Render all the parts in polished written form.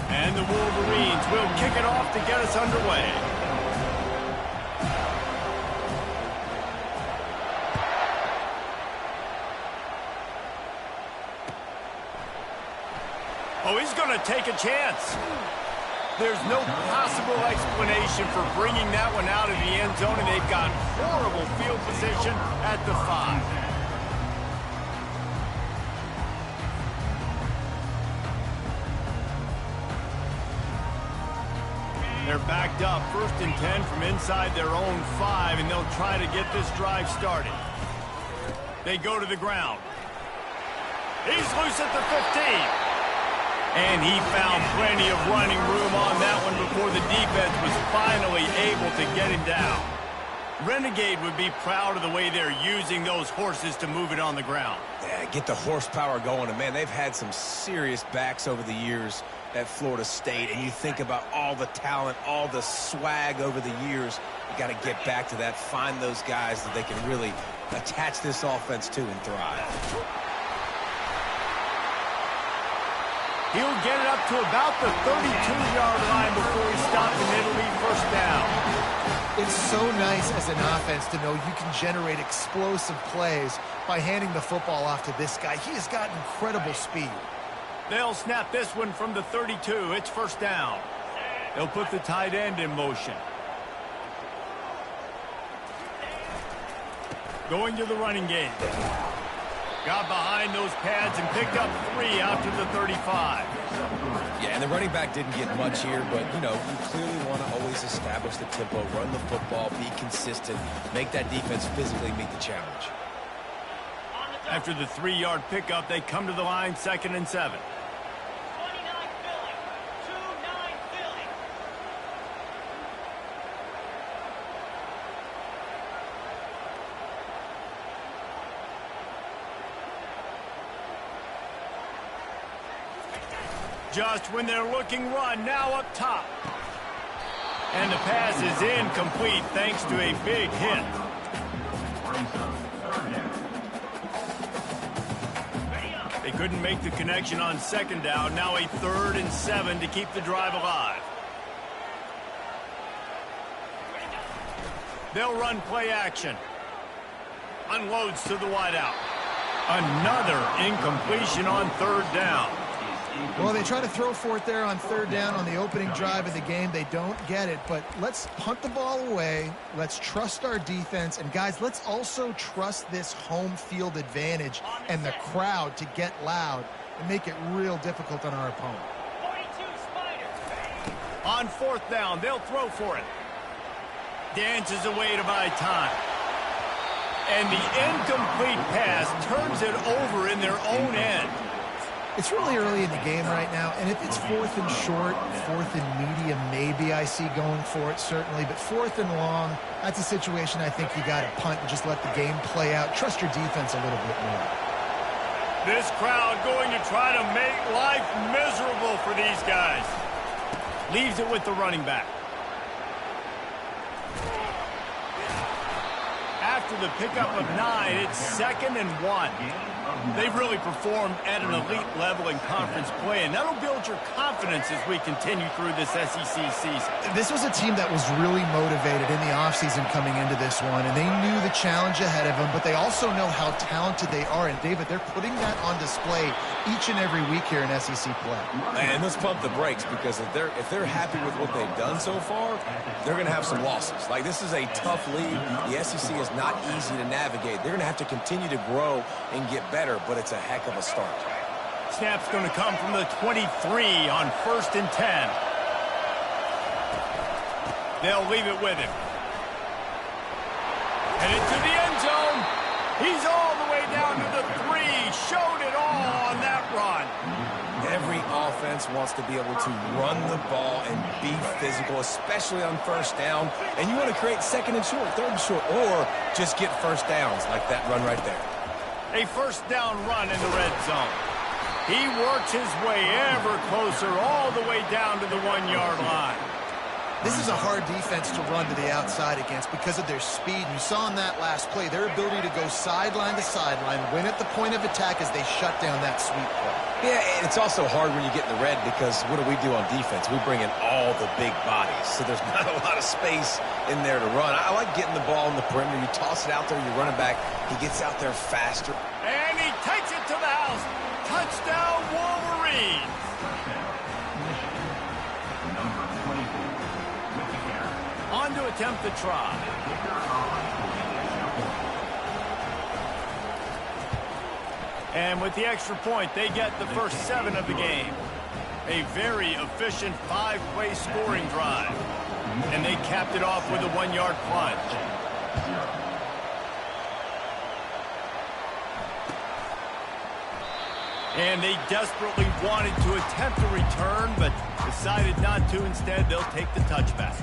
And the Wolverines will kick it off to get us underway. Oh, he's going to take a chance. There's no possible explanation for bringing that one out of the end zone, and they've got horrible field position at the 5. They're backed up, 1st and 10 from inside their own 5, and they'll try to get this drive started. They go to the ground. He's loose at the 15. And he found plenty of running room on that one before the defense was finally able to get him down. Renegade would be proud of the way they're using those horses to move it on the ground. Yeah, get the horsepower going. And, man, they've had some serious backs over the years at Florida State. And you think about all the talent, all the swag over the years. You got to get back to that, find those guys that they can really attach this offense to and thrive. He'll get it up to about the 32-yard line before he stops, and it'll be 1st down. It's so nice as an offense to know you can generate explosive plays by handing the football off to this guy. He has got incredible speed. They'll snap this one from the 32. It's 1st down. They'll put the tight end in motion. Going to the running game. Got behind those pads and picked up 3 out to the 35. Yeah, and the running back didn't get much here, but, you know, you clearly want to always establish the tempo, run the football, be consistent, make that defense physically meet the challenge. After the 3-yard pickup, they come to the line, 2nd and 7. Just when they're looking run, now up top. And the pass is incomplete thanks to a big hit. They couldn't make the connection on 2nd down. Now a 3rd and 7 to keep the drive alive. They'll run play action. Unloads to the wideout. Another incompletion on 3rd down. Well, they try to throw for it there on 3rd down on the opening drive of the game. They don't get it, but let's punt the ball away. Let's trust our defense. And, guys, let's also trust this home field advantage and the crowd to get loud and make it real difficult on our opponent. On 4th down, they'll throw for it. Dances away to buy time. And the incomplete pass turns it over in their own end. It's really early in the game right now, and if it's 4th and short, 4th and medium, maybe I see going for it, certainly. But 4th and long, that's a situation I think you got to punt and just let the game play out. Trust your defense a little bit more. This crowd going to try to make life miserable for these guys. Leaves it with the running back. After the pickup of 9, it's 2nd and 1. They've really performed at an elite level in conference play, and that'll build your confidence as we continue through this SEC season. This was a team that was really motivated in the offseason coming into this one, and they knew the challenge ahead of them, but they also know how talented they are. And, David, they're putting that on display each and every week here in SEC play. And let's pump the brakes, because if they're happy with what they've done so far, they're going to have some losses. Like, this is a tough league. The SEC is not easy to navigate. They're going to have to continue to grow and get better, but it's a heck of a start. Snap's going to come from the 23 on 1st and 10. They'll leave it with him. Headed to the end zone. He's all the way down to the 3. Showed it all on that run. Every offense wants to be able to run the ball and be physical, especially on 1st down. And you want to create 2nd and short, 3rd and short, or just get 1st downs like that run right there. A 1st down run in the red zone. He works his way ever closer all the way down to the 1-yard line. This is a hard defense to run to the outside against because of their speed. You saw in that last play their ability to go sideline to sideline, win at the point of attack as they shut down that sweep play. Yeah, and it's also hard when you get in the red because what do? On defense? We bring in all the big bodies, so there's not a lot of space in there to run. I like getting the ball in the perimeter. You toss it out there, you run it back. He gets out there faster. And he takes it to the house. Touchdown, Wolverines. On to attempt the try. And with the extra point, they get the first 7 of the game. A very efficient 5-play scoring drive. And they capped it off with a 1-yard plunge. And they desperately wanted to attempt a return, but decided not to. Instead, they'll take the touchback.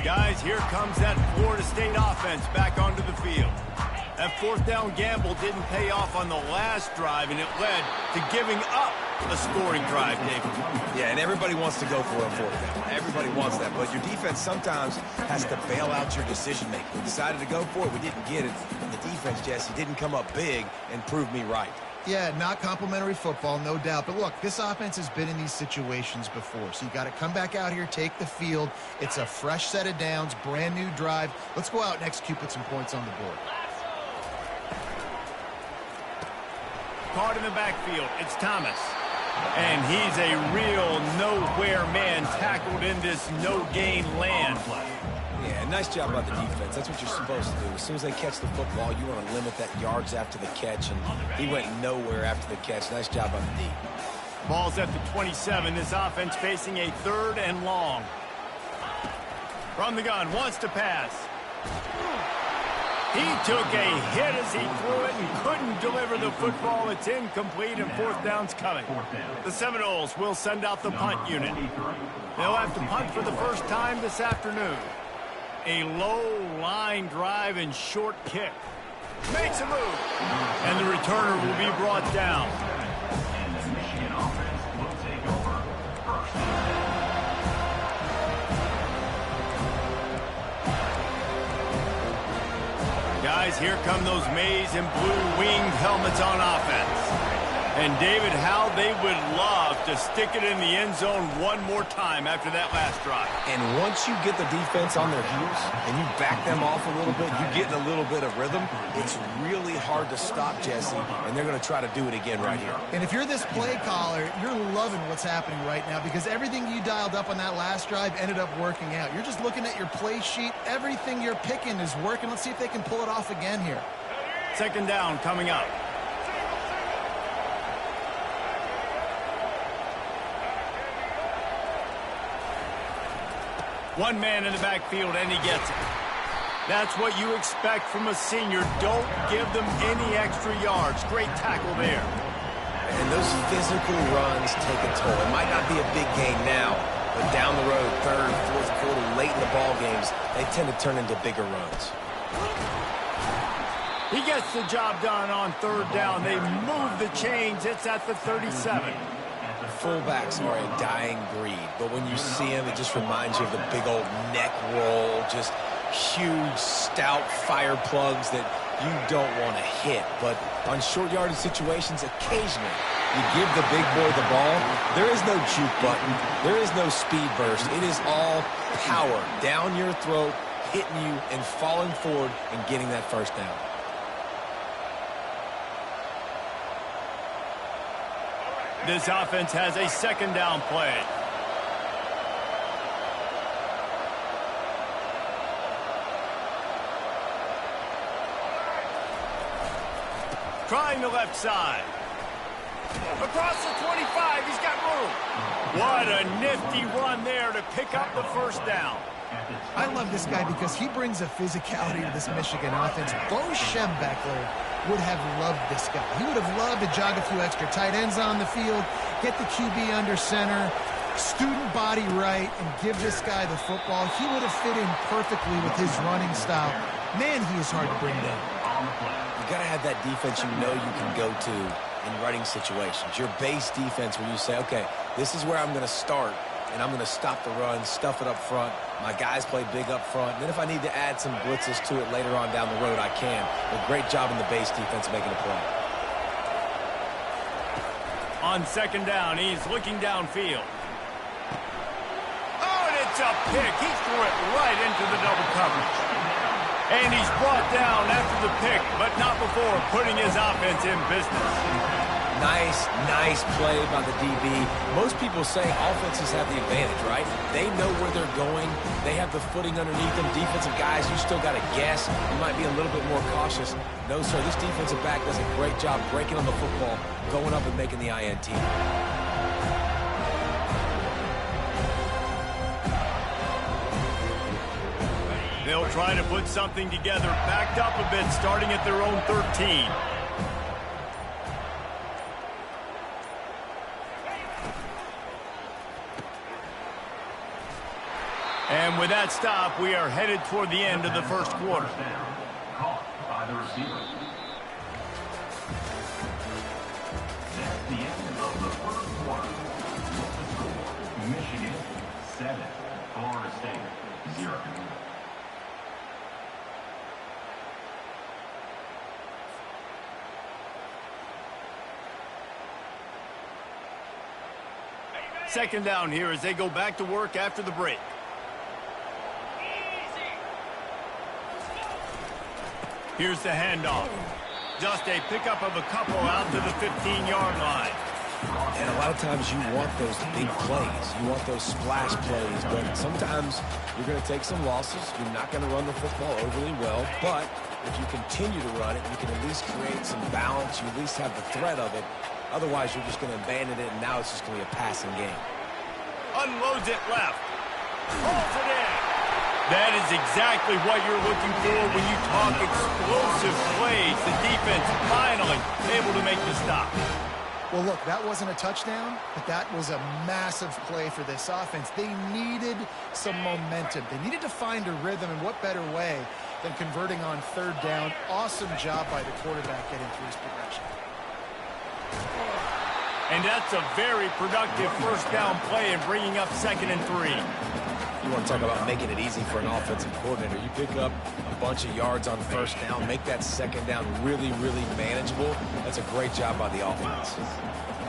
Guys, here comes that Florida State offense back onto the field. That 4th down gamble didn't pay off on the last drive, and it led to giving up a scoring drive, David. Yeah, and everybody wants to go for a 4th down. Everybody wants that, but your defense sometimes has to bail out your decision-making. We decided to go for it. We didn't get it. And the defense, Jesse, didn't come up big and prove me right. Yeah, not complimentary football, no doubt. But look, this offense has been in these situations before. So you got to come back out here, take the field. It's a fresh set of downs, brand new drive. Let's go out and execute, put some points on the board. Caught in the backfield, it's Thomas. And he's a real nowhere man tackled in this no-gain land. Yeah, nice job by the defense. That's what you're supposed to do. As soon as they catch the football, you want to limit that yards after the catch, and he went nowhere after the catch. Nice job by the D. Ball's at the 27. This offense facing a 3rd and long. From the gun, wants to pass. He took a hit as he threw it and couldn't deliver the football. It's incomplete, and 4th down's coming. The Seminoles will send out the punt unit. They'll have to punt for the first time this afternoon. A low line drive and short kick. Makes a move. And the returner will be brought down. Guys, here come those maize and blue winged helmets on offense. And David, how they would love to stick it in the end zone one more time after that last drive. And once you get the defense on their heels and you back them off a little bit, you get a little bit of rhythm, it's really hard to stop, Jesse, and they're going to try to do it again right here. And if you're this play caller, you're loving what's happening right now because everything you dialed up on that last drive ended up working out. You're just looking at your play sheet. Everything you're picking is working. Let's see if they can pull it off again here. 2nd down coming up. One man in the backfield, and he gets it. That's what you expect from a senior. Don't give them any extra yards. Great tackle there. And those physical runs take a toll. It might not be a big game now, but down the road, 3rd, 4th quarter, late in the ball games, they tend to turn into bigger runs. He gets the job done on 3rd down. They move the chains. It's at the 37. Fullbacks are a dying breed, but when you see him, it just reminds you of the big old neck roll, just huge, stout fire plugs that you don't want to hit. But on short yardage situations, occasionally, you give the big boy the ball. There is no juke button. There is no speed burst. It is all power down your throat, hitting you and falling forward and getting that 1st down. This offense has a 2nd down play. Trying the left side. Across the 25, he's got room. What a nifty run there to pick up the 1st down. I love this guy because he brings a physicality to this Michigan offense. Bo Schembechler would have loved this guy. He would have loved to jog a few extra tight ends on the field, get the QB under center, student body right, and give this guy the football. He would have fit in perfectly with his running style. Man, he is hard to bring down. You got to have that defense you know you can go to in running situations. Your base defense when you say, okay, this is where I'm going to start, and I'm going to stop the run, stuff it up front. My guys play big up front. And then if I need to add some blitzes to it later on down the road, I can. But great job in the base defense making a play. On second down, he's looking downfield. Oh, and it's a pick. He threw it right into the double coverage. And he's brought down after the pick, but not before putting his offense in business. Nice play by the DB. Most people say offenses have the advantage, right? They know where they're going. They have the footing underneath them. Defensive guys, you still got to guess. You might be a little bit more cautious. No, sir, this defensive back does a great job breaking on the football, going up and making the INT. They'll try to put something together, backed up a bit, starting at their own 13. And with that stop, we are headed toward the end of the first quarter. Caught by the receiver. That's the end of the first quarter. Michigan 7, Florida State 0. Second down here as they go back to work after the break. Here's the handoff. Just a pickup of a couple out to the 15-yard line. And a lot of times you want those big plays. You want those splash plays. But sometimes you're going to take some losses. You're not going to run the football overly well. But if you continue to run it, you can at least create some balance. You at least have the threat of it. Otherwise, you're just going to abandon it, and now it's just going to be a passing game. Unloads it left. Holds it in. That is exactly what you're looking for when you talk explosive plays. The defense finally able to make the stop. Well, look, that wasn't a touchdown, but that was a massive play for this offense. They needed some momentum. They needed to find a rhythm, and what better way than converting on third down. Awesome job by the quarterback getting through his progression. And that's a very productive first down play and bringing up 2nd and 3. You want to talk about making it easy for an offensive coordinator. You pick up a bunch of yards on first down, make that second down really, really manageable. That's a great job by the offense.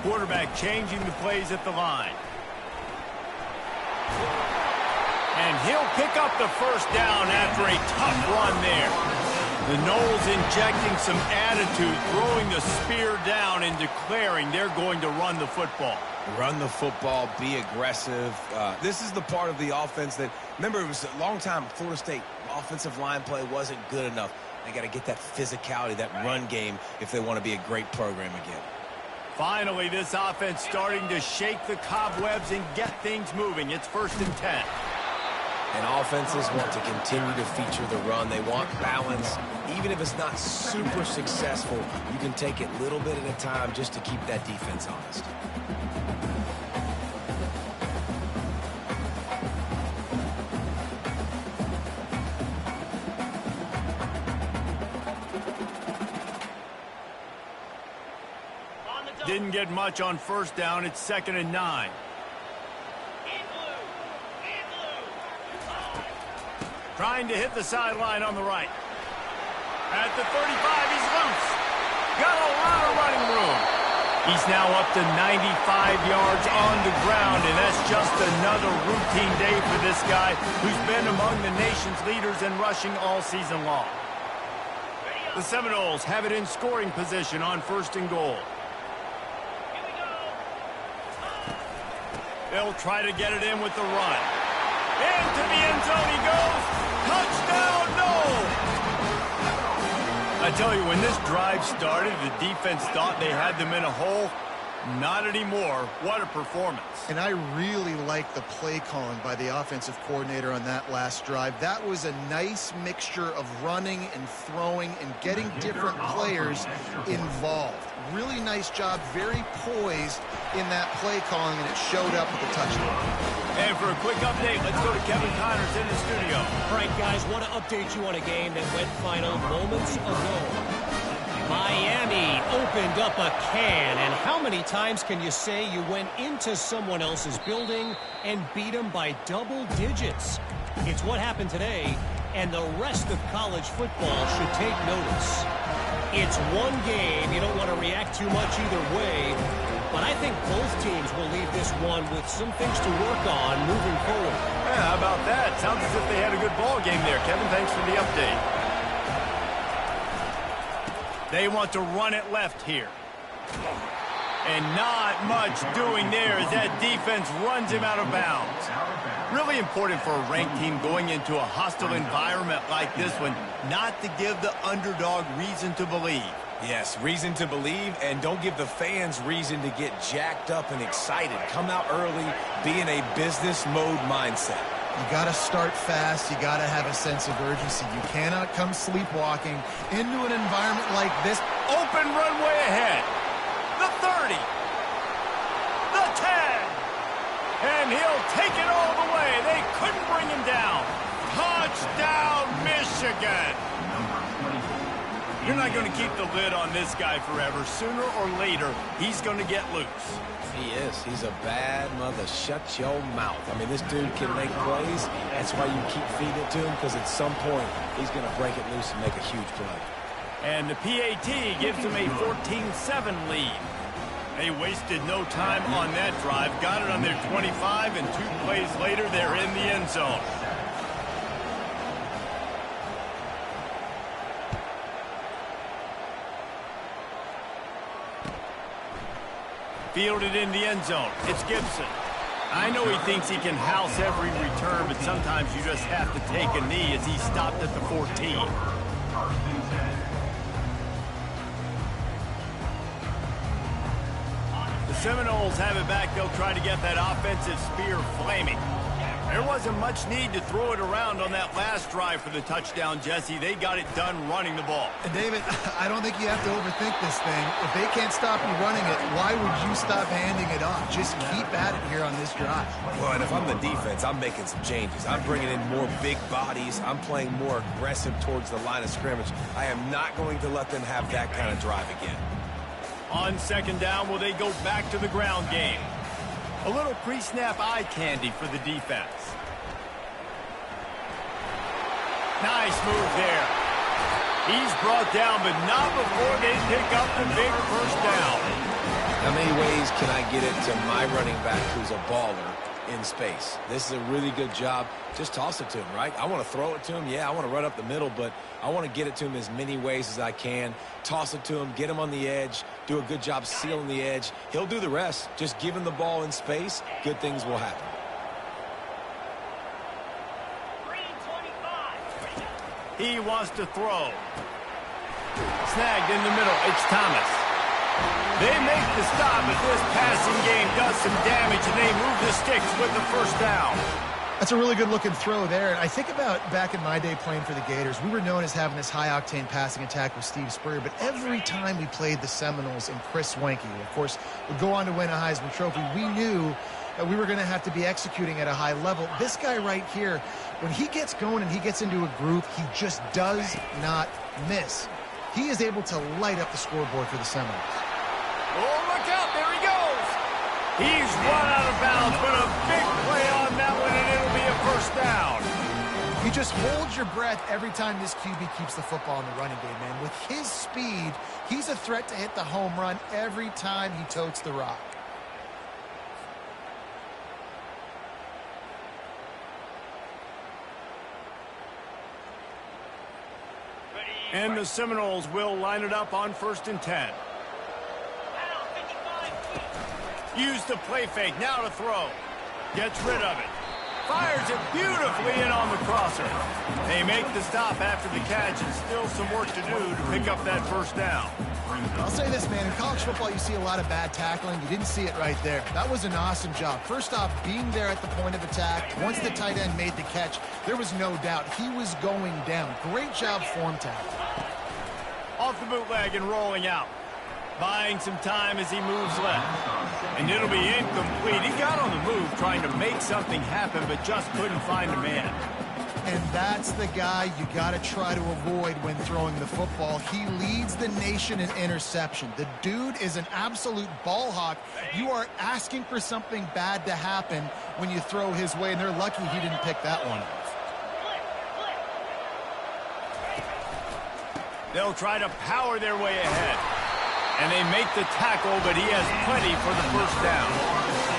Quarterback changing the plays at the line. And he'll pick up the first down after a tough run there. The Noles injecting some attitude, throwing the spear down and declaring they're going to run the football. Run the football, be aggressive. This is the part of the offense that, remember, it was a long time, Florida State offensive line play wasn't good enough. They got to get that physicality, that run game, if they want to be a great program again. Finally, this offense starting to shake the cobwebs and get things moving. It's 1st and 10. And offenses want to continue to feature the run. They want balance. Even if it's not super successful, you can take it little bit at a time just to keep that defense honest. Didn't get much on first down. It's 2nd and 9. Trying to hit the sideline on the right. At the 35, he's loose. Got a lot of running room. He's now up to 95 yards on the ground, and that's just another routine day for this guy who's been among the nation's leaders in rushing all season long. The Seminoles have it in scoring position on 1st and goal. They'll try to get it in with the run. Into the end zone he goes. Touchdown, Noles! I tell you, when this drive started, the defense thought they had them in a hole. Not anymore. What a performance. And I really like the play calling by the offensive coordinator on that last drive. That was a nice mixture of running and throwing and getting different players involved. Really nice job, very poised in that play calling, and it showed up with the touchdown. And for a quick update, let's go to Kevin Connors in the studio. All right, guys, want to update you on a game that went final moments ago. Miami opens opened up a can, and how many times can you say you went into someone else's building and beat them by double digits? It's what happened today, and the rest of college football should take notice. It's one game. You don't want to react too much either way, but I think both teams will leave this one with some things to work on moving forward. Yeah, how about that? Sounds as if they had a good ball game there. Kevin, thanks for the update. They want to run it left here. And not much doing there as that defense runs him out of bounds. Really important for a ranked team going into a hostile environment like this one, not to give the underdog reason to believe. Yes, reason to believe, and don't give the fans reason to get jacked up and excited. Come out early, be in a business mode mindset. You got to start fast. You got to have a sense of urgency. You cannot come sleepwalking into an environment like this. Open runway ahead. The 30. The 10. And he'll take it all the way. They couldn't bring him down. Touchdown, Michigan. You're not going to keep the lid on this guy forever. Sooner or later, he's going to get loose. He is. He's a bad mother. Shut your mouth. I mean, this dude can make plays. That's why you keep feeding it to him, because at some point, he's going to break it loose and make a huge play. And the PAT gives them a 14-7 lead. They wasted no time on that drive. Got it on their 25, and 2 plays later, they're in the end zone. Fielded in the end zone. It's Gibson. I know he thinks he can house every return, but sometimes you just have to take a knee as he stopped at the 14. The Seminoles have it back. They'll try to get that offensive spear flaming. There wasn't much need to throw it around on that last drive for the touchdown, Jesse. They got it done running the ball. And David, I don't think you have to overthink this thing. If they can't stop you running it, why would you stop handing it off? Just keep at it here on this drive. Well, and if I'm the defense, I'm making some changes. I'm bringing in more big bodies. I'm playing more aggressive towards the line of scrimmage. I am not going to let them have that kind of drive again. On second down, will they go back to the ground game? A little pre-snap eye candy for the defense. Nice move there. He's brought down, but not before they pick up the big first down. How many ways can I get it to my running back who's a baller in space? This is a really good job. Just toss it to him, right? I want to throw it to him. Yeah, I want to run up the middle, but I want to get it to him as many ways as I can. Toss it to him, get him on the edge, do a good job sealing the edge. He'll do the rest. Just give him the ball in space. Good things will happen. He wants to throw. Snagged in the middle. It's Thomas. They make the stop, but this passing game does some damage, and they move the sticks with the first down. That's a really good-looking throw there. And I think about back in my day playing for the Gators, we were known as having this high-octane passing attack with Steve Spurrier, but every time we played the Seminoles and Chris Wenke, of course, would go on to win a Heisman Trophy, we knew that we were going to have to be executing at a high level. This guy right here, when he gets going and he gets into a groove, he just does not miss. He is able to light up the scoreboard for the Seminoles. Oh, look out. There he goes. He's run out of bounds, but a big play on that one, and it'll be a first down. You just hold your breath every time this QB keeps the football in the running game, man. With his speed, he's a threat to hit the home run every time he totes the rock. And the Seminoles will line it up on 1st and 10. Use the play fake, now to throw. Gets rid of it. Fires it beautifully in on the crosser. They make the stop after the catch, and still some work to do to pick up that first down. I'll say this, man. In college football, you see a lot of bad tackling. You didn't see it right there. That was an awesome job. First off, being there at the point of attack. Once the tight end made the catch, there was no doubt he was going down. Great job form tackle. Off the bootleg and rolling out. Buying some time as he moves left. And it'll be incomplete. He got on the move trying to make something happen, but just couldn't find a man. And that's the guy you got to try to avoid when throwing the football. He leads the nation in interception. The dude is an absolute ball hawk. You are asking for something bad to happen when you throw his way, and they're lucky he didn't pick that one off. They'll try to power their way ahead. And they make the tackle, but he has plenty for the first down.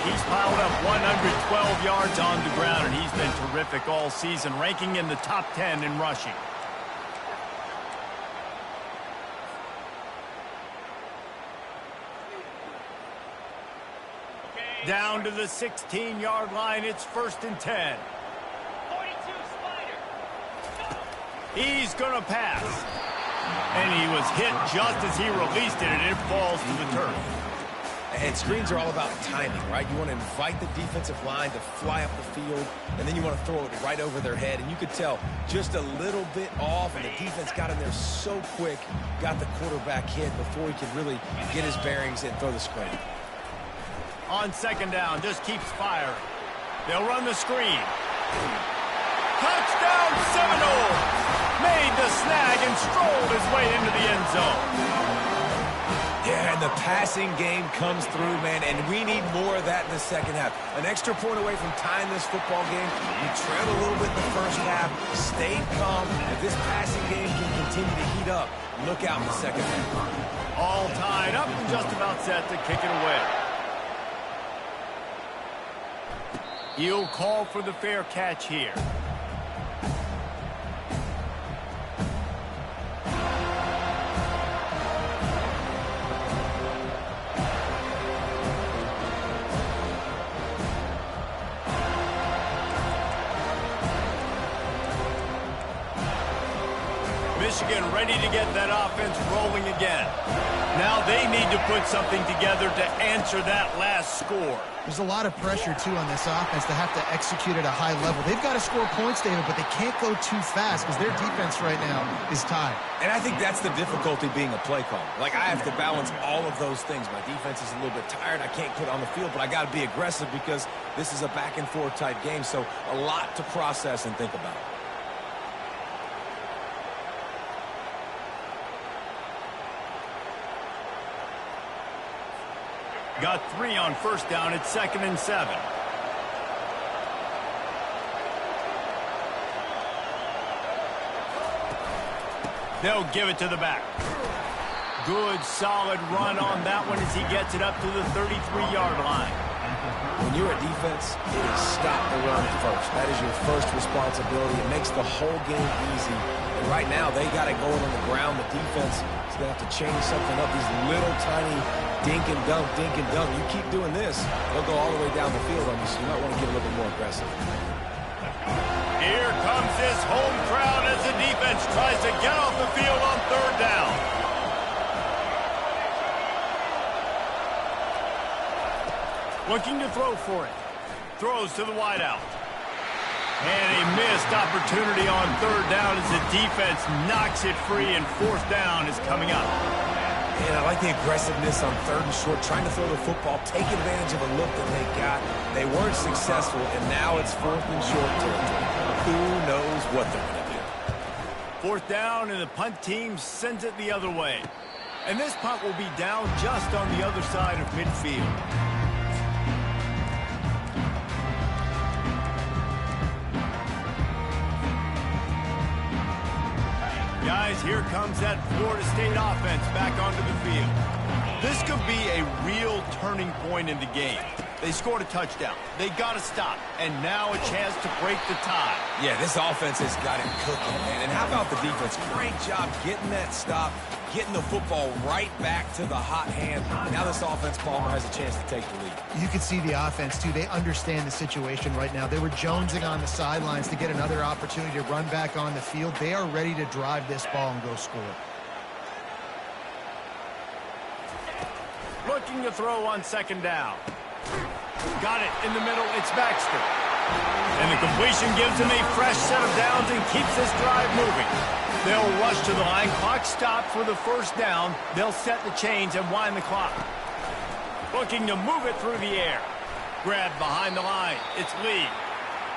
He's piled up 112 yards on the ground, and he's been terrific all season, ranking in the top 10 in rushing. Down to the 16-yard line, it's 1st and 10. 42 Spider. He's going to pass. And he was hit just as he released it, and it falls to the turf. And screens are all about timing, right? You want to invite the defensive line to fly up the field, and then you want to throw it right over their head. And you could tell just a little bit off, and the defense got in there so quick, got the quarterback hit before he could really get his bearings and throw the screen. On 2nd down, just keeps firing. They'll run the screen. Touchdown Seminoles! Made the snag and strolled his way into the end zone. Yeah, and the passing game comes through, man, and we need more of that in the second half. An extra point away from tying this football game. We trailed a little bit in the first half, stayed calm. If this passing game can continue to heat up, look out in the second half. All tied up and just about set to kick it away. He'll call for the fair catch here. Michigan ready to get that offense rolling again. Now they need to put something together to answer that last score. There's a lot of pressure, too, on this offense to have to execute at a high level. They've got to score points, David, but they can't go too fast because their defense right now is tied. And I think that's the difficulty being a play caller. Like, I have to balance all of those things. My defense is a little bit tired. I can't put on the field, but I got to be aggressive because this is a back-and-forth type game, so a lot to process and think about. Got 3 on 1st down. It's 2nd and 7. They'll give it to the back. Good, solid run on that one as he gets it up to the 33-yard line. When you're a defense, it is stop the run first. That is your first responsibility. It makes the whole game easy. And right now, they got it going on the ground. The defense is going to have to change something up. These little tiny dink and dunk, dink and dunk. You keep doing this, they'll go all the way down the field on you, so you might want to get a little bit more aggressive. Here comes this home crowd as the defense tries to get off the field on 3rd down. Looking to throw for it. Throws to the wideout. And a missed opportunity on 3rd down as the defense knocks it free, and 4th down is coming up. And I like the aggressiveness on 3rd and short, trying to throw the football, take advantage of a look that they got. They weren't successful, and now it's 4th and short territory. Who knows what they're going to do? 4th down, and the punt team sends it the other way. And this punt will be down just on the other side of midfield. Guys, here comes that Florida State offense back onto the field. This could be a real turning point in the game. They scored a touchdown. They got to stop. And now a chance to break the tie. Yeah, this offense has got it cooking, man. And how about the defense? Great job getting that stop, getting the football right back to the hot hand. And now this offense, Palmer, has a chance to take the lead. You can see the offense, too. They understand the situation right now. They were jonesing on the sidelines to get another opportunity to run back on the field. They are ready to drive this ball and go score. Looking to throw on 2nd down. Got it in the middle. It's Baxter. And the completion gives him a fresh set of downs and keeps this drive moving. They'll rush to the line. Clock stopped for the 1st down. They'll set the chains and wind the clock. Looking to move it through the air. Grabbed behind the line. It's Lee.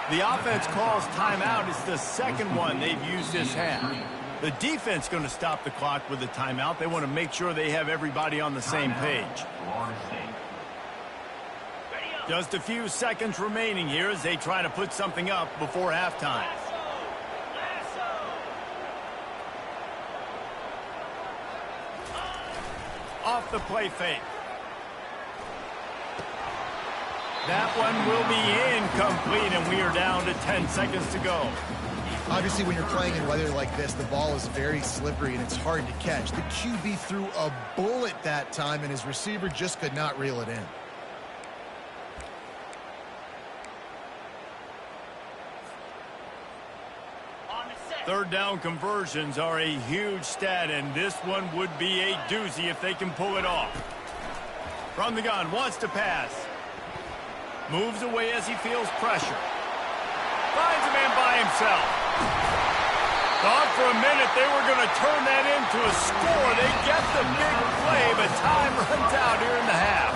The offense calls timeout. It's the second one they've used this half. The defense going to stop the clock with a timeout. They want to make sure they have everybody on the same page. Just a few seconds remaining here as they try to put something up before halftime. Off the play fake. That one will be incomplete, and we are down to 10 seconds to go. Obviously, when you're playing in weather like this, the ball is very slippery, and it's hard to catch. The QB threw a bullet that time, and his receiver just could not reel it in. Third down conversions are a huge stat, and this one would be a doozy if they can pull it off. From the gun, wants to pass. Moves away as he feels pressure. Finds a man by himself. Thought for a minute they were going to turn that into a score. They get the big play, but time runs out here in the half.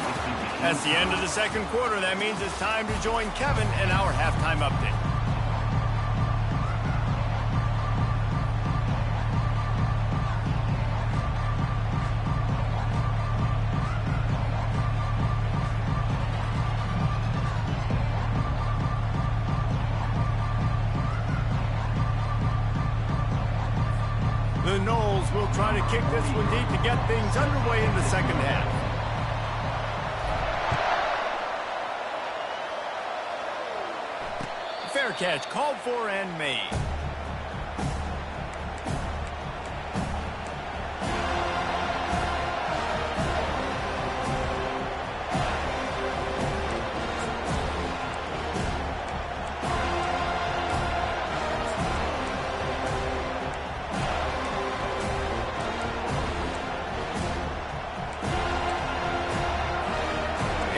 That's the end of the second quarter. That means it's time to join Kevin in our halftime update. The Noles will try to kick this one deep to get things underway in the second half. Fair catch called for and made.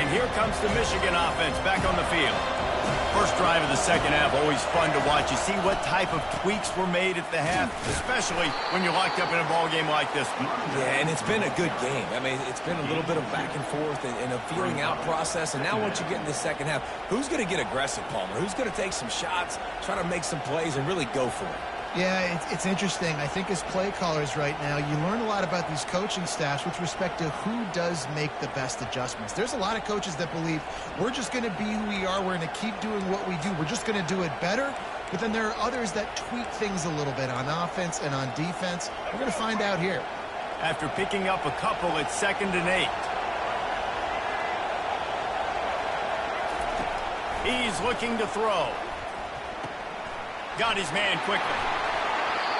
Here comes the Michigan offense back on the field. First drive of the second half, always fun to watch. You see what type of tweaks were made at the half, especially when you're locked up in a ball game like this one. Yeah, and it's been a good game. I mean, it's been a little bit of back and forth and a feeling out process. And now once you get in the second half, who's going to get aggressive, Palmer? Who's going to take some shots, try to make some plays, and really go for it? Yeah, it's interesting. I think as play callers right now, you learn a lot about these coaching staffs with respect to who does make the best adjustments. There's a lot of coaches that believe we're just going to be who we are. We're going to keep doing what we do. We're just going to do it better. But then there are others that tweak things a little bit on offense and on defense. We're going to find out here. After picking up a couple, it's 2nd and 8. He's looking to throw. Got his man quickly.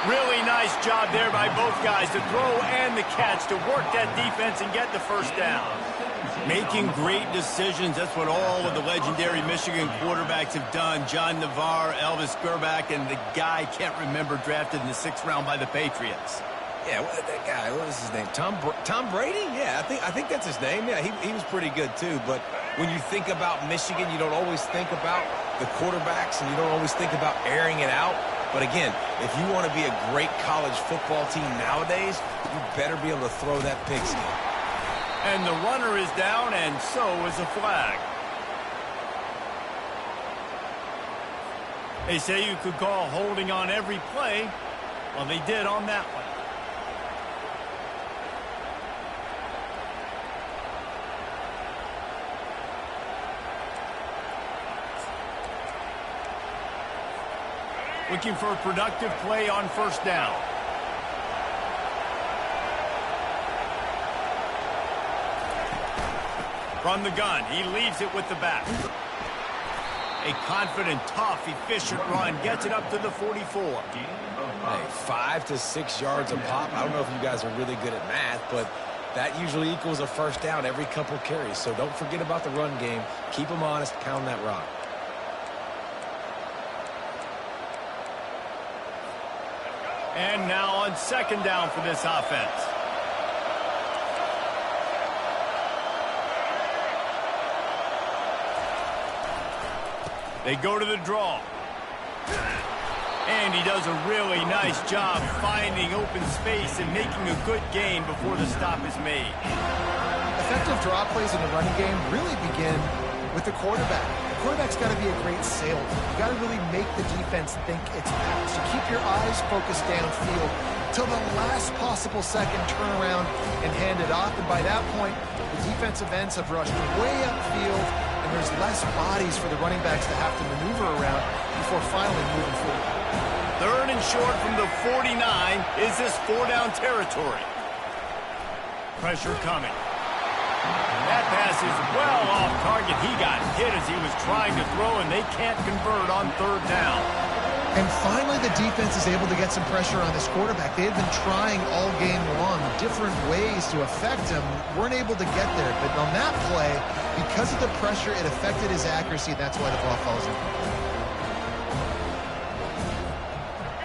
Really nice job there by both guys to throw and the catch to work that defense and get the first down. Making great decisions. That's what all of the legendary Michigan quarterbacks have done. John Navarre, Elvis Grbac, and the guy, can't remember, drafted in the 6th round by the Patriots. Yeah, that guy, what was his name? Tom Brady? Yeah, I think that's his name. Yeah, he was pretty good too. But when you think about Michigan, you don't always think about the quarterbacks, and you don't always think about airing it out. But again, if you want to be a great college football team nowadays, you better be able to throw that pigskin. And the runner is down, and so is a flag. They say you could call holding on every play. Well, they did on that one. Looking for a productive play on first down. From the gun, he leaves it with the back. A confident, tough, efficient run gets it up to the 44. Hey, 5 to 6 yards a pop. I don't know if you guys are really good at math, but that usually equals a first down every couple carries. So don't forget about the run game. Keep them honest, pound that rock. And now on second down for this offense. They go to the draw. And he does a really nice job finding open space and making a good gain before the stop is made. Effective draw plays in the running game really begin with the quarterback. The quarterback's got to be a great salesman. You got to really make the defense think it's pass. You keep your eyes focused downfield till the last possible second, turn around and hand it off. And by that point, the defensive ends have rushed way upfield, and there's less bodies for the running backs to have to maneuver around before finally moving forward. Third and short from the 49. Is this 4-down territory? Pressure coming. That pass is well off target. He got hit as he was trying to throw, and they can't convert on third down. And finally, the defense is able to get some pressure on this quarterback. They had been trying all game long different ways to affect him. Weren't able to get there. But on that play, because of the pressure, it affected his accuracy. That's why the ball falls in.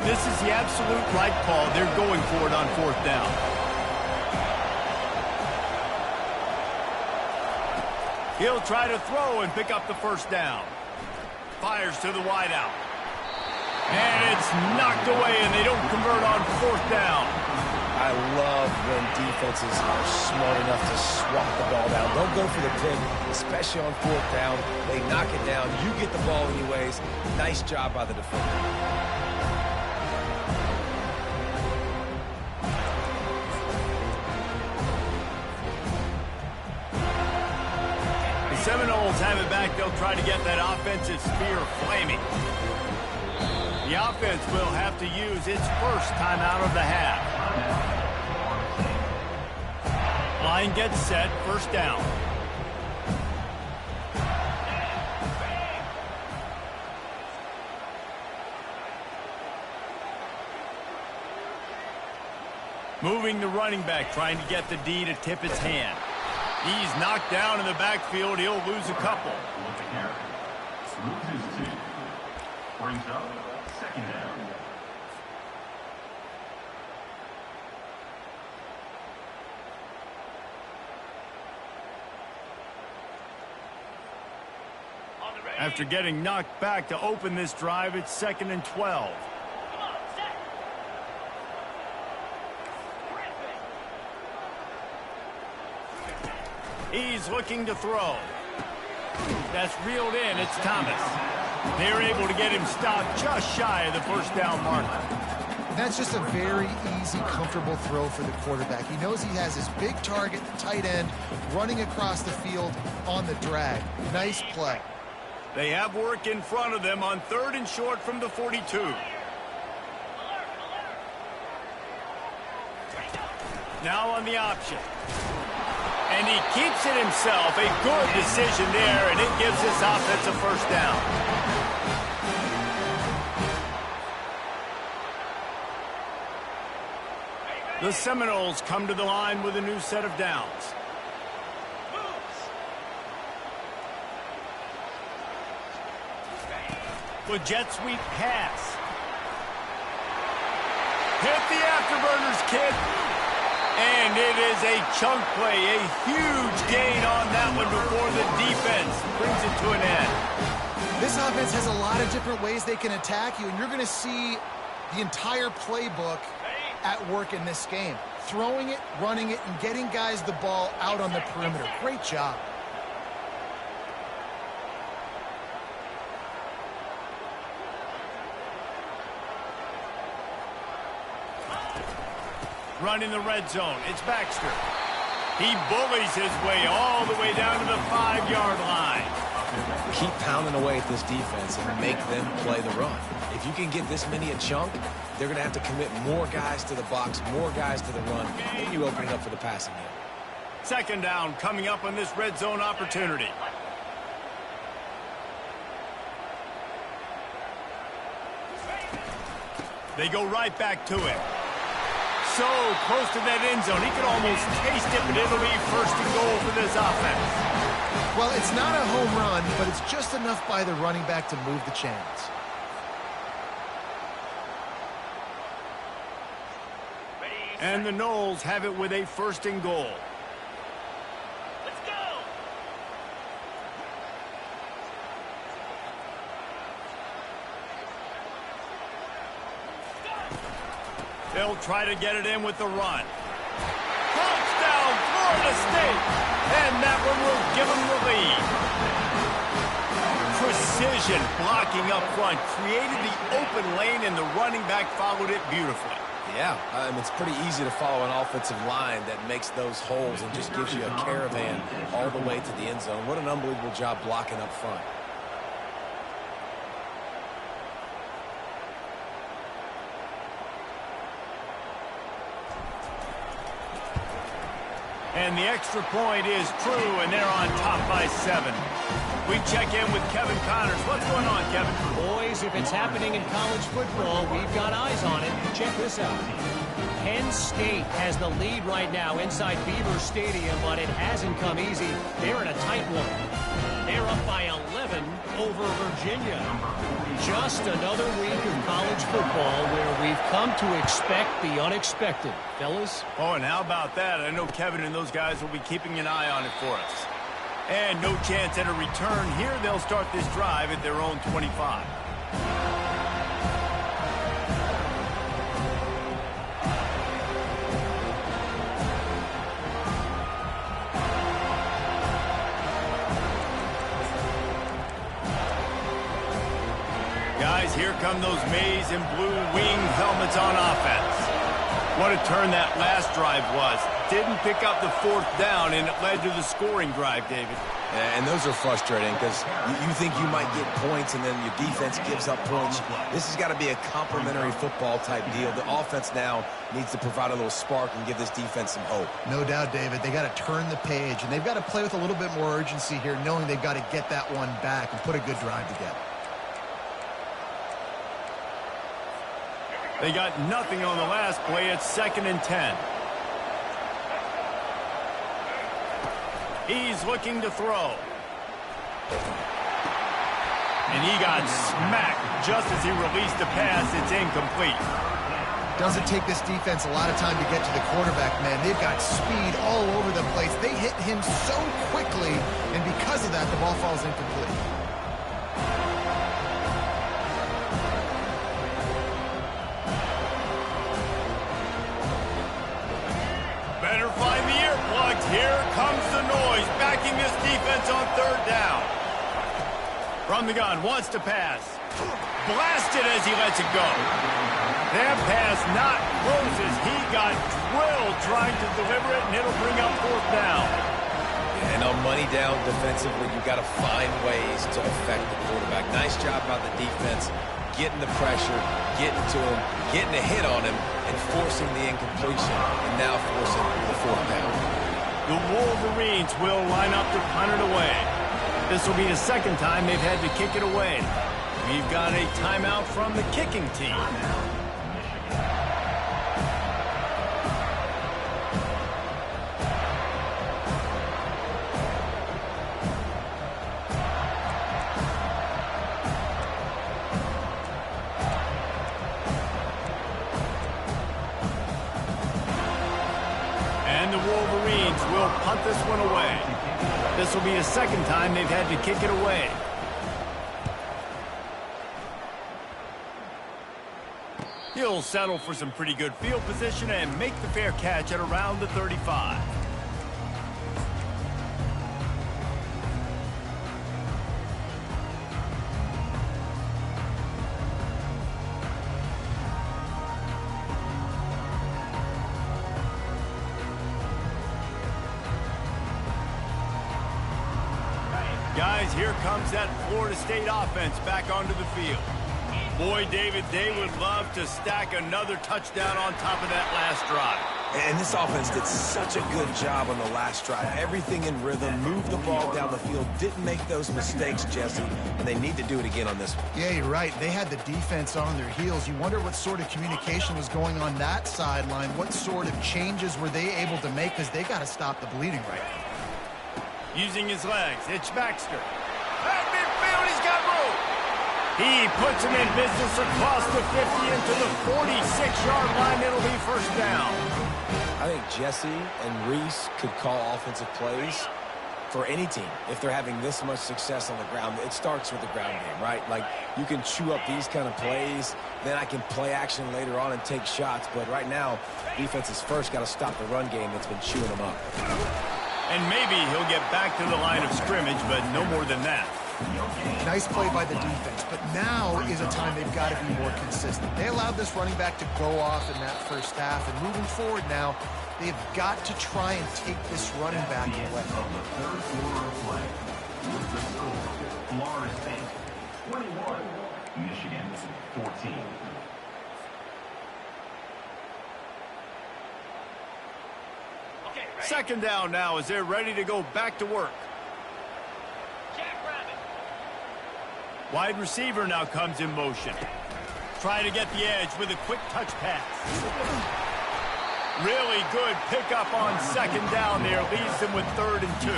This is the absolute right call. They're going for it on fourth down. He'll try to throw and pick up the first down. Fires to the wideout. And it's knocked away, and they don't convert on fourth down. I love when defenses are smart enough to swat the ball down. Don't go for the pick, especially on fourth down. They knock it down. You get the ball anyways. Nice job by the defender. Seminoles have it back. They'll try to get that offensive spear flaming. The offense will have to use its first timeout of the half. Line gets set. First down. Moving the running back, trying to get the D to tip his hand. He's knocked down in the backfield. He'll lose a couple. Loses 2. Brings up second down. After getting knocked back to open this drive, it's 2nd and 12. He's looking to throw. That's reeled in. It's Thomas. They're able to get him stopped just shy of the first down marker. That's just a very easy, comfortable throw for the quarterback. He knows he has his big target, the tight end, running across the field on the drag. Nice play. They have work in front of them on 3rd and short from the 42. Now on the option. And he keeps it himself. A good decision there, and it gives this offense a first down. The Seminoles come to the line with a new set of downs. The jet sweep pass. Hit the afterburners, kid. And it is a chunk play, a huge gain on that one before the defense brings it to an end. This offense has a lot of different ways they can attack you, and you're going to see the entire playbook at work in this game. Throwing it, running it, and getting guys the ball out on the perimeter. Great job. Running the red zone. It's Baxter. He bullies his way all the way down to the 5-yard line. Keep pounding away at this defense and make them play the run. If you can get this many a chunk, they're going to have to commit more guys to the box, more guys to the run, and you open it up for the passing game. 2nd down coming up on this red zone opportunity. They go right back to it. So close to that end zone. He could almost taste it, but it'll be 1st and goal for this offense. Well, it's not a home run, but it's just enough by the running back to move the chains. And the Noles have it with a 1st and goal. Let's go. They'll try to get it in with the run. Touchdown, Florida State. And that one will give them the lead. Separation, blocking up front, created the open lane, and the running back followed it beautifully. Yeah, it's pretty easy to follow an offensive line that makes those holes and just gives you a caravan all the way to the end zone. What an unbelievable job blocking up front. And the extra point is true, and they're on top by 7. We check in with Kevin Connors. What's going on, Kevin? Boys, if it's happening in college football, we've got eyes on it. Check this out. Penn State has the lead right now inside Beaver Stadium, but it hasn't come easy. They're in a tight one. They're up by 11 over Virginia. Just another week of college football where we've come to expect the unexpected. Fellas? Oh, and how about that? I know Kevin and those guys will be keeping an eye on it for us. And no chance at a return here. They'll start this drive at their own 25. Guys, here come those maize and blue wing helmets on offense. What a turn that last drive was. Didn't pick up the 4th down, and it led to the scoring drive, David. And those are frustrating because you think you might get points and then your defense gives up points. This has got to be a complementary football type deal. The offense now needs to provide a little spark and give this defense some hope. No doubt, David. They got to turn the page, and they've got to play with a little bit more urgency here, knowing they've got to get that one back and put a good drive together. They got nothing on the last play. It's 2nd and 10. He's looking to throw. And he got smacked just as he released the pass. It's incomplete. Doesn't take this defense a lot of time to get to the quarterback, man. They've got speed all over the place. They hit him so quickly, and because of that, the ball falls incomplete. Better find the earplugs. Here comes the noise, backing this defense on 3rd down. From the gun, wants to pass. Blasted as he lets it go. That pass not Rose's. He got drilled trying to deliver it, and it'll bring up 4th down. And on money down defensively, you've got to find ways to affect the quarterback. Nice job by the defense, getting the pressure, getting to him, getting a hit on him, and forcing the incompletion, and now forcing the 4th down. The Wolverines will line up to punt it away. This will be the 2nd time they've had to kick it away. We've got a timeout from the kicking team. And the Wolverines will punt this one away. This will be the 2nd time they've had to kick it away. He'll settle for some pretty good field position and make the fair catch at around the 35. Guys, here comes that Florida State offense back onto the field. Boy, David, they would love to stack another touchdown on top of that last drive. And this offense did such a good job on the last drive. Everything in rhythm, moved the ball down the field, didn't make those mistakes, Jesse, and they need to do it again on this one. Yeah, you're right. They had the defense on their heels. You wonder what sort of communication was going on that sideline. What sort of changes were they able to make, because they got to stop the bleeding right now. Using his legs, it's Baxter. At midfield, he's got room. He puts him in business across the 50 into the 46-yard line. It'll be 1st down. I think Jesse and Reese could call offensive plays for any team if they're having this much success on the ground. It starts with the ground game, right? Like, you can chew up these kind of plays, then I can play action later on and take shots. But right now, defense has first got to stop the run game that's been chewing them up. And maybe he'll get back to the line of scrimmage, but no more than that. Nice play by the defense, but now is a time they've got to be more consistent. They allowed this running back to go off in that first half, and moving forward now, they've got to try and take this running back away. Third quarter of play. With the score, Florida State 21, Michigan 14. Okay, ready? Second down now as they're ready to go back to work. Jackrabbit. Wide receiver now comes in motion. Trying to get the edge with a quick touch pass. Really good pickup on second down there. Leaves them with 3rd and 2.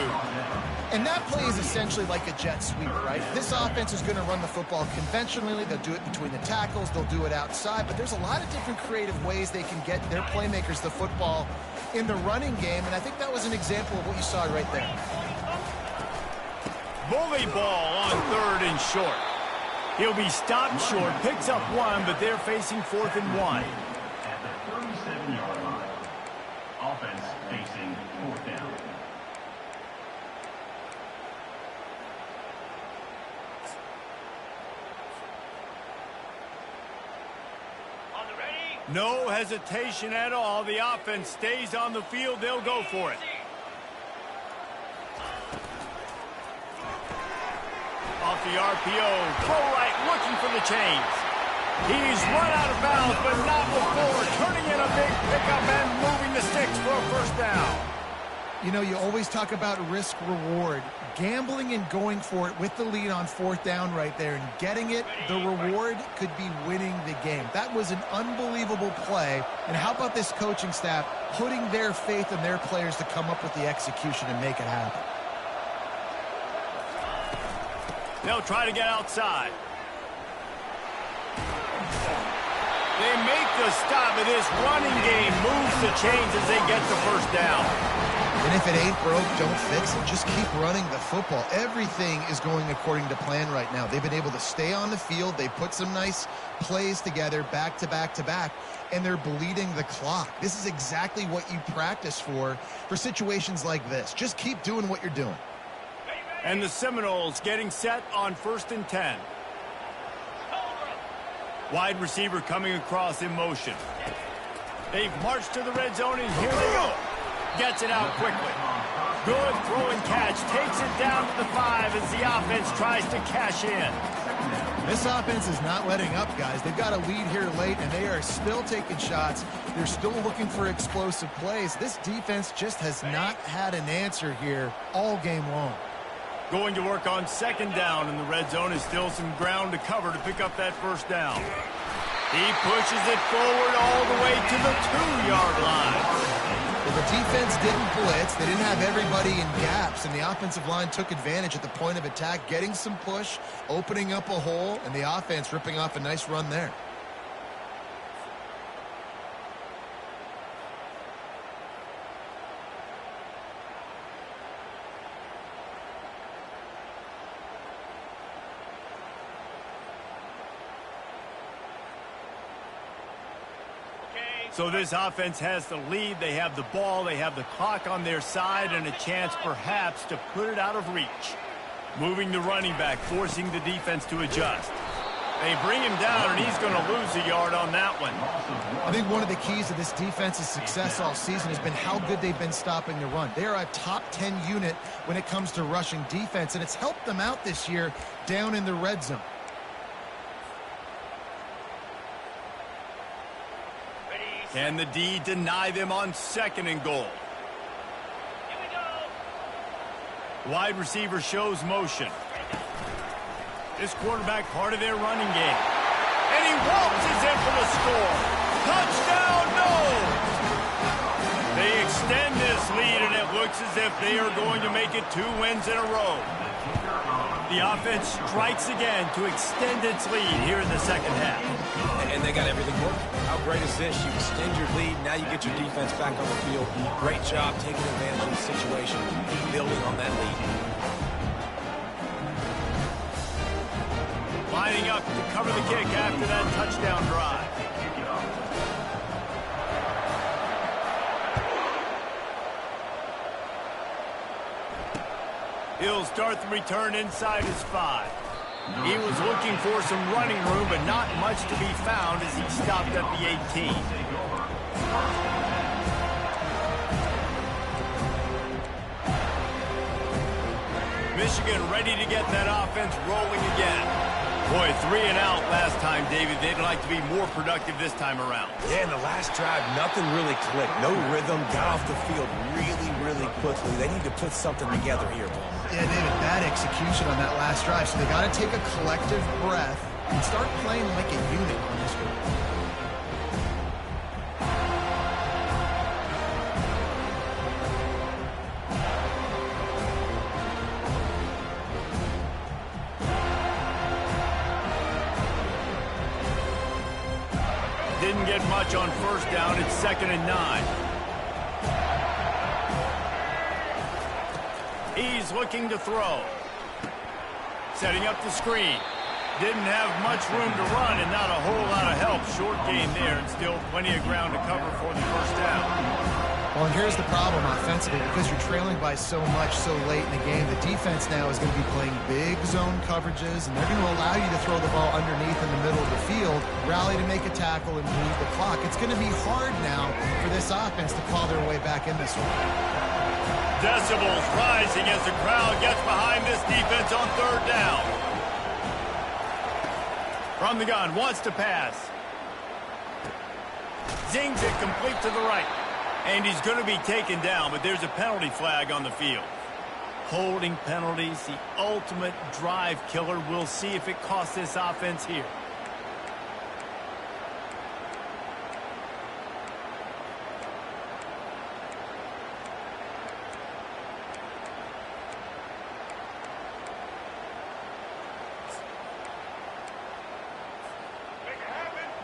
And that play is essentially like a jet sweep, right? This offense is going to run the football conventionally. They'll do it between the tackles. They'll do it outside. But there's a lot of different creative ways they can get their playmakers the football in the running game. And I think that was an example of what you saw right there. Bully ball on 3rd and short. He'll be stopped short, picks up 1, but they're facing 4th and 1. At the 37-yard line, offense facing 4th down. On the ready? No hesitation at all. The offense stays on the field. They'll go for it. Off the RPO, throw right, looking for the chains. He's run out of bounds, but not before turning in a big pickup and moving the sticks for a first down. You know, you always talk about risk-reward. Gambling and going for it with the lead on 4th down right there and getting it, the reward could be winning the game. That was an unbelievable play. And how about this coaching staff putting their faith in their players to come up with the execution and make it happen? They'll try to get outside. They make the stop, and this running game moves the chains as they get the first down. And if it ain't broke, don't fix it. Just keep running the football. Everything is going according to plan right now. They've been able to stay on the field. They put some nice plays together back to back to back, and they're bleeding the clock. This is exactly what you practice for situations like this. Just keep doing what you're doing. And the Seminoles getting set on 1st and 10. Wide receiver coming across in motion. They've marched to the red zone, and here they go. Gets it out quickly. Good throw and catch. Takes it down to the 5 as the offense tries to cash in. This offense is not letting up, guys. They've got a lead here late, and they are still taking shots. They're still looking for explosive plays. This defense just has not had an answer here all game long. Going to work on second down, and the red zone is still some ground to cover to pick up that first down. He pushes it forward all the way to the 2-yard line. Well, the defense didn't blitz. They didn't have everybody in gaps, and the offensive line took advantage at the point of attack, getting some push, opening up a hole, and the offense ripping off a nice run there. So this offense has the lead. They have the ball. They have the clock on their side and a chance perhaps to put it out of reach. Moving the running back, forcing the defense to adjust. They bring him down, and he's going to lose a yard on that one. I think one of the keys to this defense's success all season has been how good they've been stopping the run. They're a top 10 unit when it comes to rushing defense, and it's helped them out this year down in the red zone. Can the D deny them on 2nd and goal? Here we go. Wide receiver shows motion. This quarterback part of their running game. And he waltzes in for the score. Touchdown, Noles! They extend this lead, and it looks as if they are going to make it 2 wins in a row. The offense strikes again to extend its lead here in the second half. And they got everything working. How great is this? You extend your lead, now you get your defense back on the field. Great job taking advantage of the situation, building on that lead. Lining up to cover the kick after that touchdown drive. He'll start the return inside his 5. He was looking for some running room, but not much to be found as he stopped at the 18. Michigan ready to get that offense rolling again. Boy, 3 and out last time, David. They'd like to be more productive this time around. Yeah, in the last drive, nothing really clicked. No rhythm, got off the field really quickly. They need to put something together here, Paul. Yeah, David, bad execution on that last drive. So they got to take a collective breath and start playing like a unit on this one. Didn't get much on first down. It's 2nd and 9. He's looking to throw. Setting up the screen. Didn't have much room to run and not a whole lot of help. Short gain there and still plenty of ground to cover for the first down. Well, and here's the problem offensively. Because you're trailing by so much so late in the game, the defense now is going to be playing big zone coverages, and they're going to allow you to throw the ball underneath in the middle of the field, rally to make a tackle, and bleed the clock. It's going to be hard now for this offense to claw their way back in this one. Decibels rising as the crowd gets behind this defense on 3rd down. From the gun, wants to pass. Zings it complete to the right. And he's going to be taken down, but there's a penalty flag on the field. Holding penalties, the ultimate drive killer. We'll see if it costs this offense here.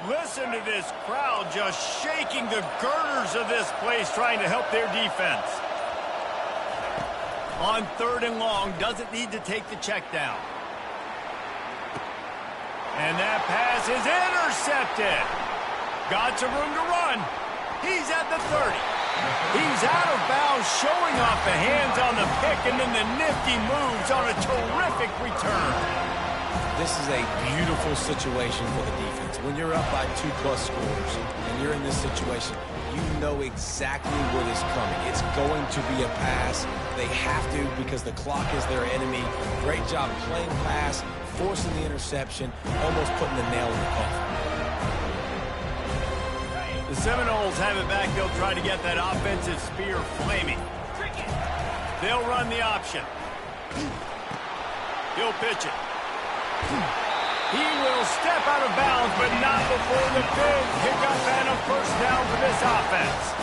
Listen to this crowd just shaking the girders of this place, trying to help their defense. On 3rd and long, doesn't need to take the check down. And that pass is intercepted. Got some room to run. He's at the 30. He's out of bounds, showing off the hands on the pick, and then the nifty moves on a terrific return. This is a beautiful situation for the defense. When you're up by 2+ scores and you're in this situation, you know exactly what is coming. It's going to be a pass. They have to because the clock is their enemy. Great job playing pass, forcing the interception, almost putting the nail in the coffin. The Seminoles have it back. They'll try to get that offensive spear flaming. They'll run the option. He'll pitch it. He will step out of bounds, but not before the big pickup and a first down for this offense.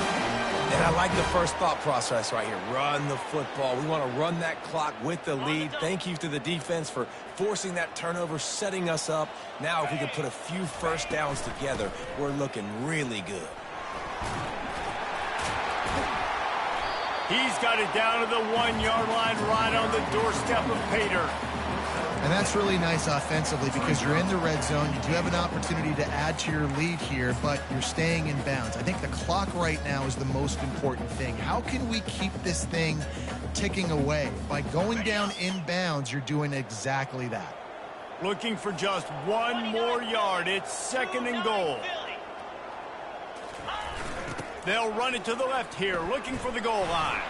And I like the first thought process right here. Run the football. We want to run that clock with the lead. Thank you to the defense for forcing that turnover, setting us up. Now if we can put a few first downs together, we're looking really good. He's got it down to the 1-yard line, right on the doorstep of Pater. And that's really nice offensively because you're in the red zone. You do have an opportunity to add to your lead here, but you're staying in bounds. I think the clock right now is the most important thing. How can we keep this thing ticking away? By going down in bounds, you're doing exactly that. Looking for just 1 more yard. It's 2nd and goal. They'll run it to the left here, looking for the goal line.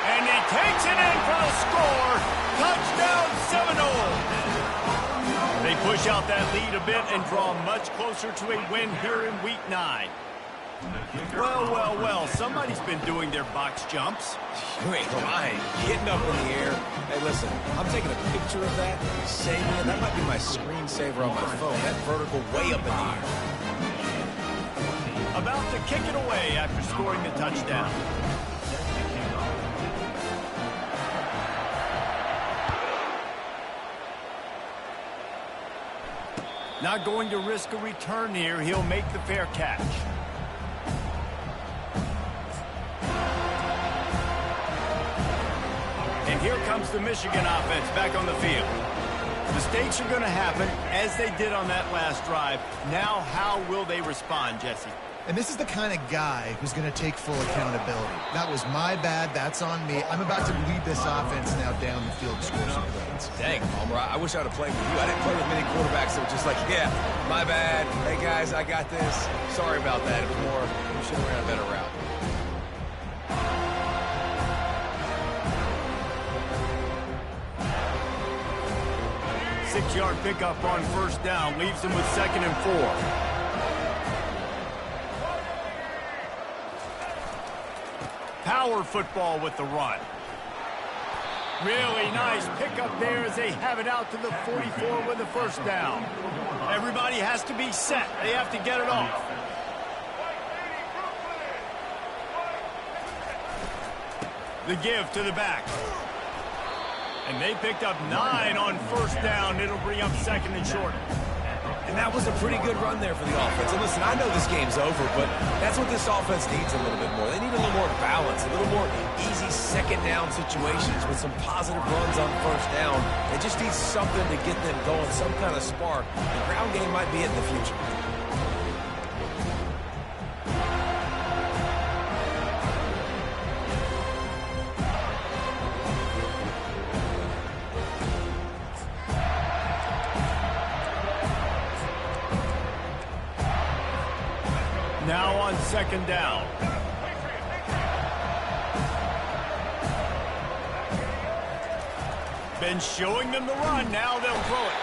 And he takes it in for the score. Touchdown, Seminoles. They push out that lead a bit and draw much closer to a win here in Week 9. Well, somebody's been doing their box jumps. You ain't lying. Getting up in the air. Hey, listen, I'm taking a picture of that, saving it. That might be my screensaver on my phone. That vertical way up in the air. About to kick it away after scoring the touchdown. Not going to risk a return here. He'll make the fair catch. And here comes the Michigan offense back on the field. Mistakes are going to happen, as they did on that last drive. Now, how will they respond, Jesse? And this is the kind of guy who's going to take full accountability. That was my bad. That's on me. I'm about to lead this offense now down the field to score some points. Dang, Palmer, I wish I would have played with you. I didn't play with many quarterbacks that were just like, yeah, my bad. Hey, guys, I got this. Sorry about that. It was more, we should have ran a better route. Six-yard pickup on first down leaves them with 2nd and 4. Power football with the run. Really nice pickup there as they have it out to the 44 with the first down. Everybody has to be set. They have to get it off. The give to the back. And they picked up 9 on first down. It'll bring up 2nd and short. And that was a pretty good run there for the offense. And listen, I know this game's over, but that's what this offense needs a little bit more. They need a little more balance, a little more easy second down situations with some positive runs on first down. They just need something to get them going, some kind of spark. The ground game might be it in the future. Now on 2nd down. Been showing them the run. Now they'll throw it.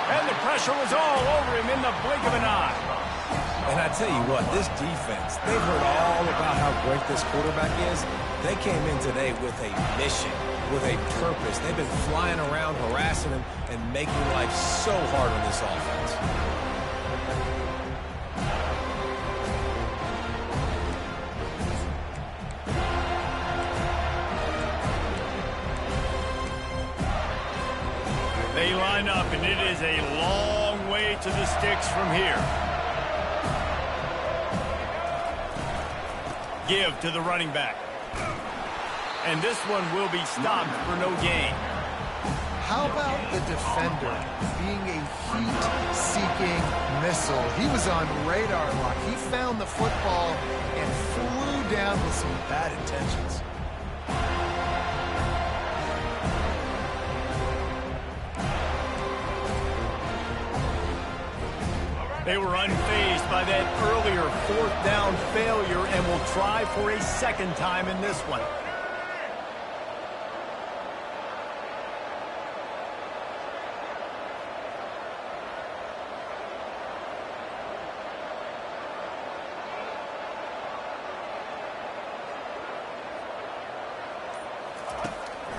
And the pressure was all over him in the blink of an eye. And I tell you what, this defense, they've heard all about how great this quarterback is. They came in today with a mission, with a purpose. They've been flying around, harassing him, and making life so hard on this offense. They line up, and it is a long way to the sticks from here. Give to the running back. And this one will be stopped for no gain. How about the defender being a heat-seeking missile? He was on radar lock. He found the football and flew down with some bad intentions. They were unfazed by that earlier 4th down failure and will try for a 2nd time in this one.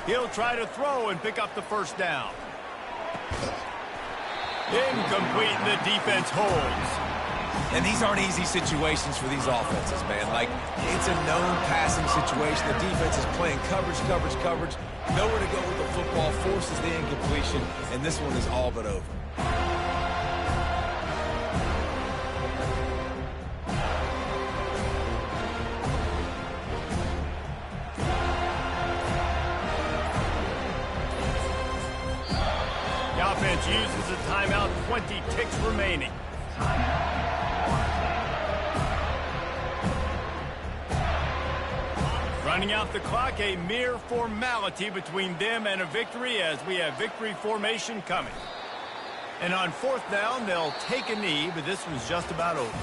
He'll try to throw and pick up the first down. Incomplete, and the defense holds. And these aren't easy situations for these offenses, man. Like, it's a known passing situation. The defense is playing coverage. Nowhere to go with the football, forces the incompletion, and this one is all but over. The offense uses a timeout, 20 ticks remaining. Running out the clock, a mere formality between them and a victory as we have victory formation coming. And on 4th down, they'll take a knee, but this one's just about over.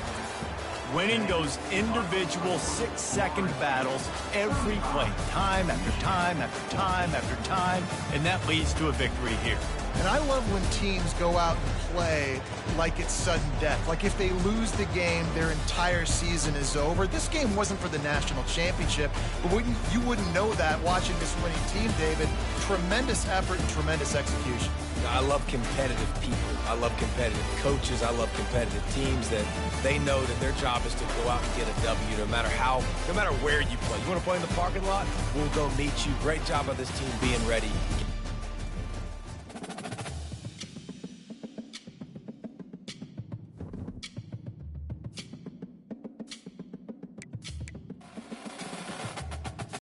Winning those individual 6-second battles every play, time after time after time after time, and that leads to a victory here. And I love when teams go out and play like it's sudden death. Like if they lose the game, their entire season is over. This game wasn't for the national championship, but you wouldn't know that watching this winning team, David. Tremendous effort and tremendous execution. I love competitive people. I love competitive coaches. I love competitive teams that they know that their job is to go out and get a W no matter where you play. You want to play in the parking lot? We'll go meet you. Great job by this team being ready.